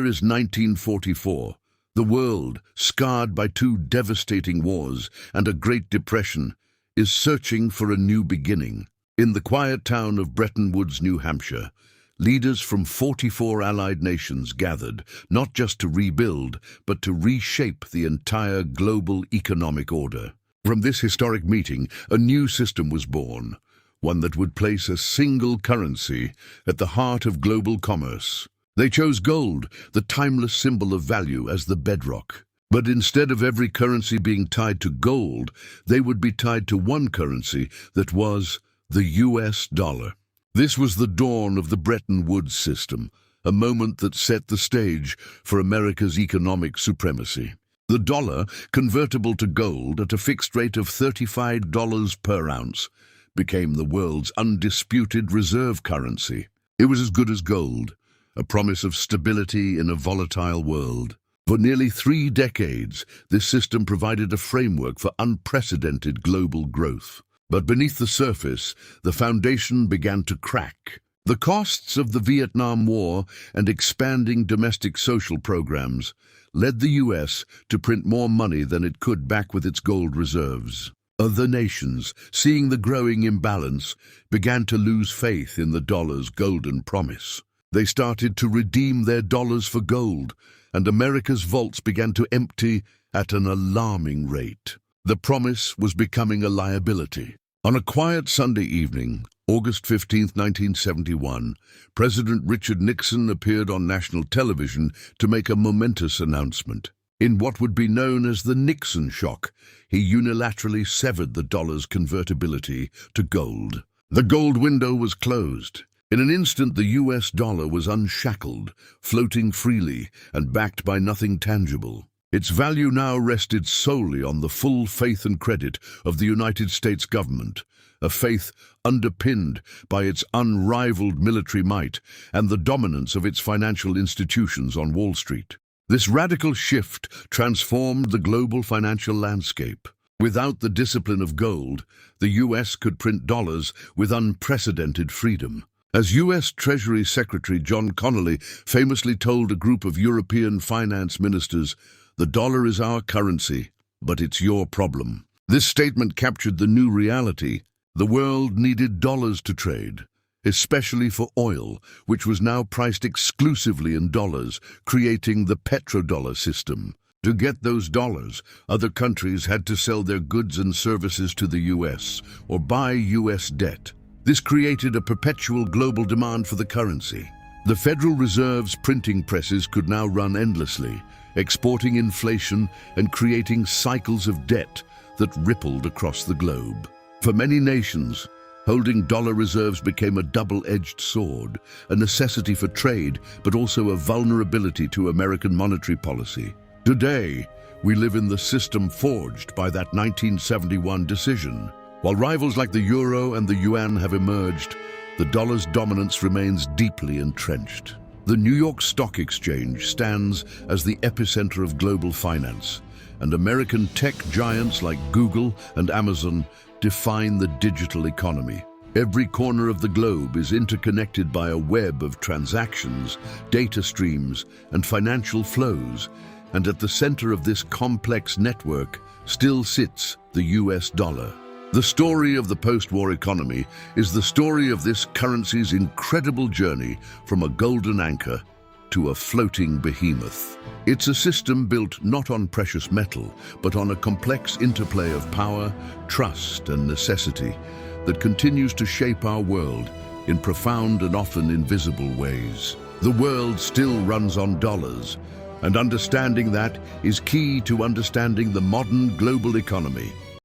year is 1944. The world, scarred by two devastating wars and a Great Depression, is searching for a new beginning. In the quiet town of Bretton Woods, New Hampshire, leaders from 44 allied nations gathered, not just to rebuild, but to reshape the entire global economic order. From this historic meeting, a new system was born, one that would place a single currency at the heart of global commerce. They chose gold, the timeless symbol of value, as the bedrock. But instead of every currency being tied to gold, they would be tied to one currency that was the US dollar. This was the dawn of the Bretton Woods system, a moment that set the stage for America's economic supremacy. The dollar, convertible to gold at a fixed rate of $35 per ounce, became the world's undisputed reserve currency. It was as good as gold, a promise of stability in a volatile world. For nearly 3 decades, this system provided a framework for unprecedented global growth. But beneath the surface, the foundation began to crack. The costs of the Vietnam War and expanding domestic social programs led the US to print more money than it could back with its gold reserves. Other nations, seeing the growing imbalance, began to lose faith in the dollar's golden promise. They started to redeem their dollars for gold, and America's vaults began to empty at an alarming rate. The promise was becoming a liability. On a quiet Sunday evening, August 15, 1971, President Richard Nixon appeared on national television to make a momentous announcement. In what would be known as the Nixon shock, he unilaterally severed the dollar's convertibility to gold. The gold window was closed. In an instant, the US dollar was unshackled, floating freely and backed by nothing tangible. Its value now rested solely on the full faith and credit of the United States government, a faith underpinned by its unrivaled military might and the dominance of its financial institutions on Wall Street. This radical shift transformed the global financial landscape. Without the discipline of gold, the US could print dollars with unprecedented freedom. As US Treasury Secretary John Connolly famously told a group of European finance ministers, "The dollar is our currency, but it's your problem." This statement captured the new reality. The world needed dollars to trade, especially for oil, which was now priced exclusively in dollars, creating the petrodollar system. To get those dollars, other countries had to sell their goods and services to the US or buy US debt. This created a perpetual global demand for the currency. The Federal Reserve's printing presses could now run endlessly, exporting inflation and creating cycles of debt that rippled across the globe. For many nations, holding dollar reserves became a double-edged sword, a necessity for trade, but also a vulnerability to American monetary policy. Today, we live in the system forged by that 1971 decision. While rivals like the euro and the yuan have emerged, the dollar's dominance remains deeply entrenched. The New York Stock Exchange stands as the epicenter of global finance, and American tech giants like Google and Amazon define the digital economy. Every corner of the globe is interconnected by a web of transactions, data streams, and financial flows, and at the center of this complex network still sits the US dollar. The story of the post-war economy is the story of this currency's incredible journey from a golden anchor to a floating behemoth. It's a system built not on precious metal, but on a complex interplay of power, trust, and necessity that continues to shape our world in profound and often invisible ways. The world still runs on dollars, and understanding that is key to understanding the modern global economy.